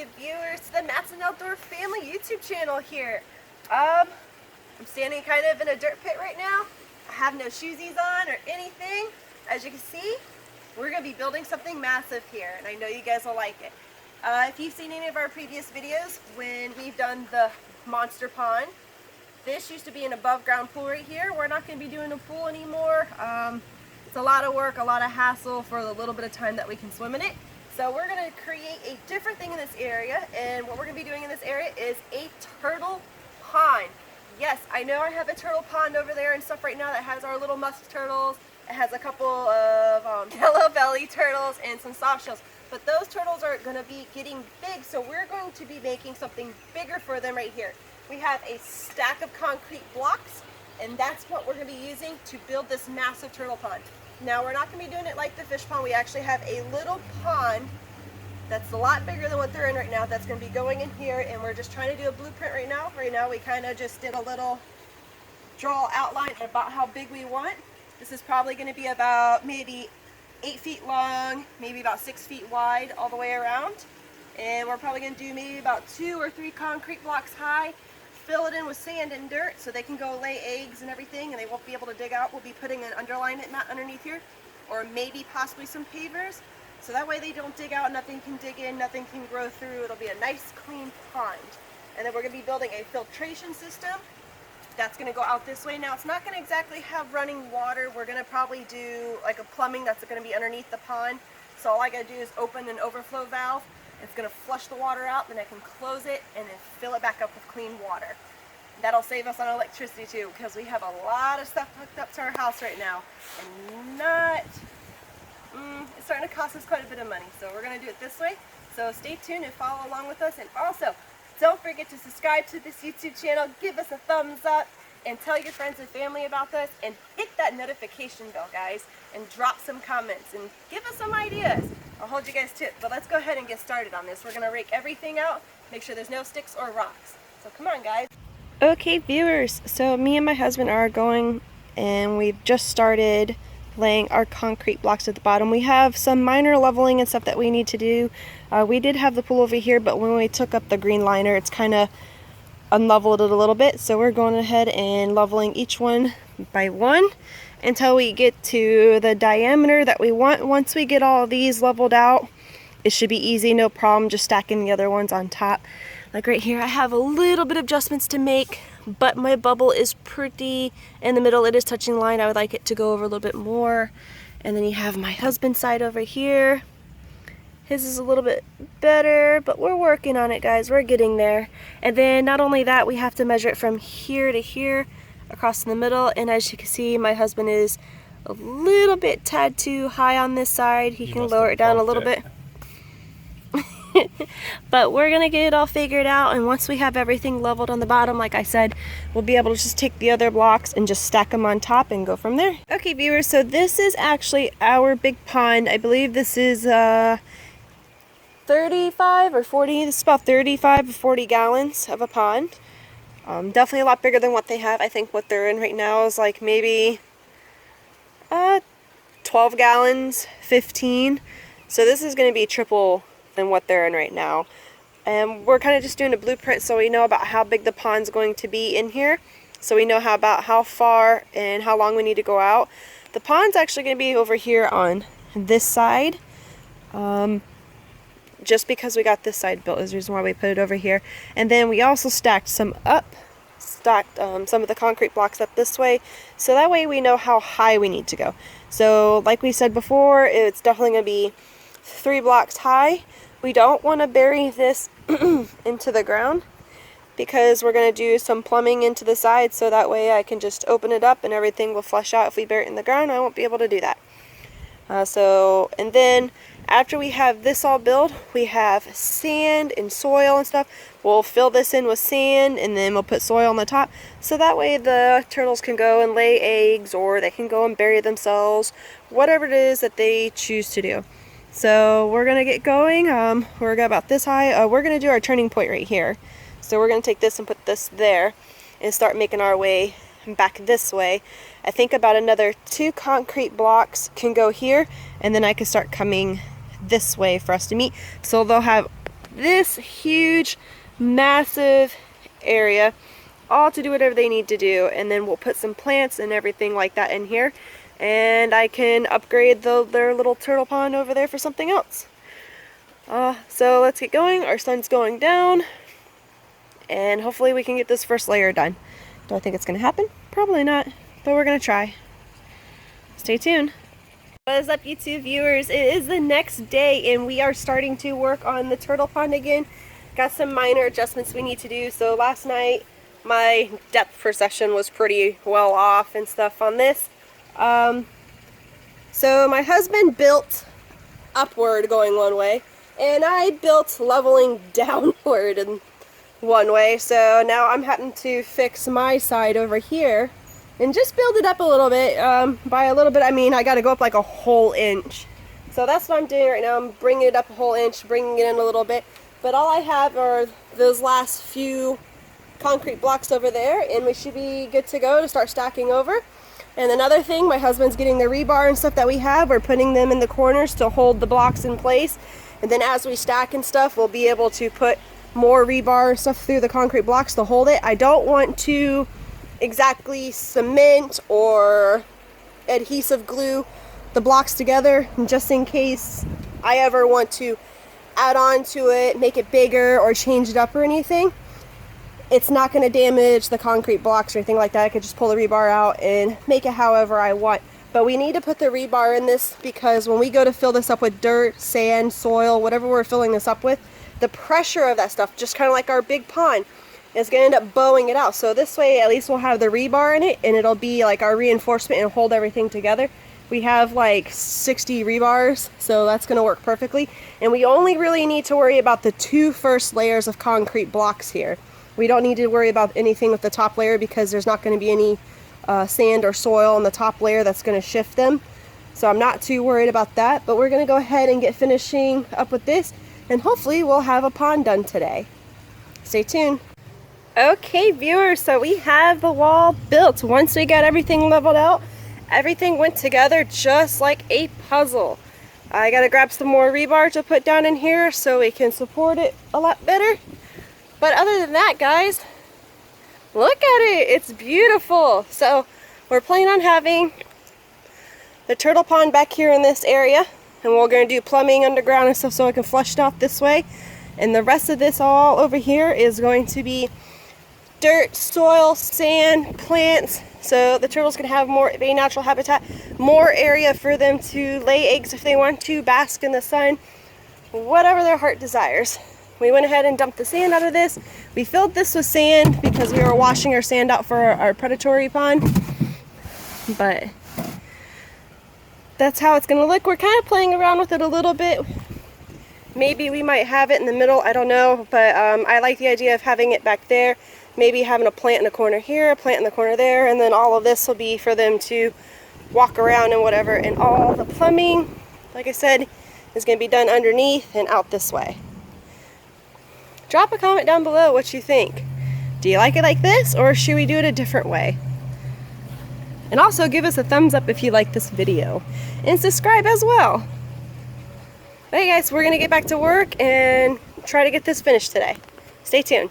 YouTube viewers to the Matson.Outdoors family YouTube channel here. I'm standing kind of in a dirt pit right now. I have no shoesies on or anything. As you can see, we're going to be building something massive here, and I know you guys will like it. If you've seen any of our previous videos when we've done the monster pond, this used to be an above ground pool right here. We're not going to be doing a pool anymore. It's a lot of work, a lot of hassle for the little bit of time that we can swim in it. So we're going to create a different thing in this area, and what we're going to be doing in this area is a turtle pond. Yes, I know I have a turtle pond over there and stuff right now that has our little musk turtles. It has a couple of yellow belly turtles and some soft shells. But those turtles are going to be getting big, so we're going to be making something bigger for them right here. We have a stack of concrete blocks, and that's what we're going to be using to build this massive turtle pond. Now, we're not going to be doing it like the fish pond. We actually have a little pond that's a lot bigger than what they're in right now that's going to be going in here, and we're just trying to do a blueprint right now. Right now, we kind of just did a little draw outline about how big we want. This is probably going to be about maybe 8 feet long, maybe about 6 feet wide all the way around. And we're probably going to do maybe about 2 or 3 concrete blocks high, fill it in with sand and dirt so they can go lay eggs and everything, and they won't be able to dig out. We'll be putting an underlayment mat underneath here, or maybe possibly some pavers, so that way they don't dig out, nothing can dig in, nothing can grow through. It'll be a nice clean pond. And then we're going to be building a filtration system that's going to go out this way. Now, it's not going to exactly have running water. We're going to probably do like a plumbing that's going to be underneath the pond. So all I got to do is open an overflow valve. It's going to flush the water out, then I can close it and then fill it back up with clean water. That'll save us on electricity too, because we have a lot of stuff hooked up to our house right now, and it's starting to cost us quite a bit of money. So we're going to do it this way. So stay tuned and follow along with us, and also don't forget to subscribe to this YouTube channel, give us a thumbs up, and tell your friends and family about this, and hit that notification bell, guys, and drop some comments and give us some ideas. I'll hold you guys to it, but let's go ahead and get started on this. We're going to rake everything out, make sure there's no sticks or rocks. So come on, guys. Okay, viewers, so me and my husband are going, and we've just started laying our concrete blocks at the bottom. We have some minor leveling and stuff that we need to do. We did have the pool over here, but when we took up the green liner, it's kind of unleveled it a little bit, so we're going ahead and leveling each one by one until we get to the diameter that we want. Once we get all of these leveled out, it should be easy, no problem, just stacking the other ones on top. Like right here, I have a little bit of adjustments to make, but my bubble is pretty in the middle. It is touching the line. I would like it to go over a little bit more. And then you have my husband's side over here. His is a little bit better, but we're working on it, guys. We're getting there. And then not only that, we have to measure it from here to here across in the middle. And as you can see, my husband is a little bit tad too high on this side. He can lower it down a little bit. But we're gonna get it all figured out, and once we have everything leveled on the bottom, like I said, we'll be able to just take the other blocks and just stack them on top and go from there. Okay, viewers, so this is actually our big pond. I believe this is 35 or 40. This is about 35 or 40 gallons of a pond. Definitely a lot bigger than what they have. I think what they're in right now is like maybe 12 gallons, 15. So this is going to be triple than what they're in right now. And we're kind of just doing a blueprint so we know about how big the pond's going to be in here, so we know about how far and how long we need to go out. The pond's actually going to be over here on this side, just because we got this side built is the reason why we put it over here. And then we also stacked some of the concrete blocks up this way, so that way we know how high we need to go. So like we said before, it's definitely going to be 3 blocks high. We don't want to bury this into the ground, because we're going to do some plumbing into the side, so that way I can just open it up and everything will flush out. If we bury it in the ground, I won't be able to do that. And then after we have this all built, we have sand and soil and stuff. We'll fill this in with sand, and then we'll put soil on the top, so that way the turtles can go and lay eggs, or they can go and bury themselves, whatever it is that they choose to do. So we're going to get going. We're about this high. We're going to do our turning point right here. So we're going to take this and put this there and start making our way back this way. I think about another 2 concrete blocks can go here, and then I can start coming this way for us to meet. So they'll have this huge, massive area, all to do whatever they need to do. And then we'll put some plants and everything like that in here, and I can upgrade their little turtle pond over there for something else. So let's get going. Our sun's going down, and hopefully we can get this first layer done. Do I think it's going to happen? Probably not, but we're going to try. Stay tuned. What is up, YouTube viewers? It is the next day and we are starting to work on the turtle pond again. Got some minor adjustments we need to do. So last night my depth perception was pretty well off and stuff on this. So my husband built upward going one way, and I built leveling downward in one way. So now I'm having to fix my side over here and just build it up a little bit. By a little bit, I mean I got to go up like a whole inch. So that's what I'm doing right now. I'm bringing it up a whole inch, bringing it in a little bit. But all I have are those last few concrete blocks over there, and we should be good to go to start stacking over. And another thing, my husband's getting the rebar and stuff that we have. We're putting them in the corners to hold the blocks in place. And then as we stack and stuff, we'll be able to put more rebar and stuff through the concrete blocks to hold it. I don't want to exactly cement or adhesive glue the blocks together, just in case I ever want to add on to it, make it bigger or change it up or anything. It's not going to damage the concrete blocks or anything like that. I could just pull the rebar out and make it however I want. But we need to put the rebar in this because when we go to fill this up with dirt, sand, soil, whatever we're filling this up with, the pressure of that stuff, just kind of like our big pond, is going to end up bowing it out. So this way at least we'll have the rebar in it, and it'll be like our reinforcement and hold everything together. We have like 60 rebars, so that's going to work perfectly. And we only really need to worry about the two first layers of concrete blocks here. We don't need to worry about anything with the top layer because there's not going to be any sand or soil on the top layer that's going to shift them. So I'm not too worried about that, but we're going to go ahead and get finishing up with this, and hopefully we'll have a pond done today. Stay tuned. Okay viewers, so we have the wall built. Once we got everything leveled out, everything went together just like a puzzle. I gotta grab some more rebar to put down in here so we can support it a lot better. But other than that, guys, look at it, it's beautiful. So we're planning on having the turtle pond back here in this area, and we're gonna do plumbing underground and stuff so I can flush it off this way. And the rest of this all over here is going to be dirt, soil, sand, plants, so the turtles can have more of a natural habitat, more area for them to lay eggs if they want to, bask in the sun, whatever their heart desires. We went ahead and dumped the sand out of this. We filled this with sand because we were washing our sand out for our predatory pond, but that's how it's going to look. We're kind of playing around with it a little bit. Maybe we might have it in the middle, I don't know, but I like the idea of having it back there. Maybe having a plant in the corner here, a plant in the corner there, and then all of this will be for them to walk around and whatever. And all the plumbing, like I said, is going to be done underneath and out this way. Drop a comment down below what you think. Do you like it like this, or should we do it a different way? And also give us a thumbs up if you like this video, and subscribe as well. Okay guys, we're going to get back to work and try to get this finished today. Stay tuned.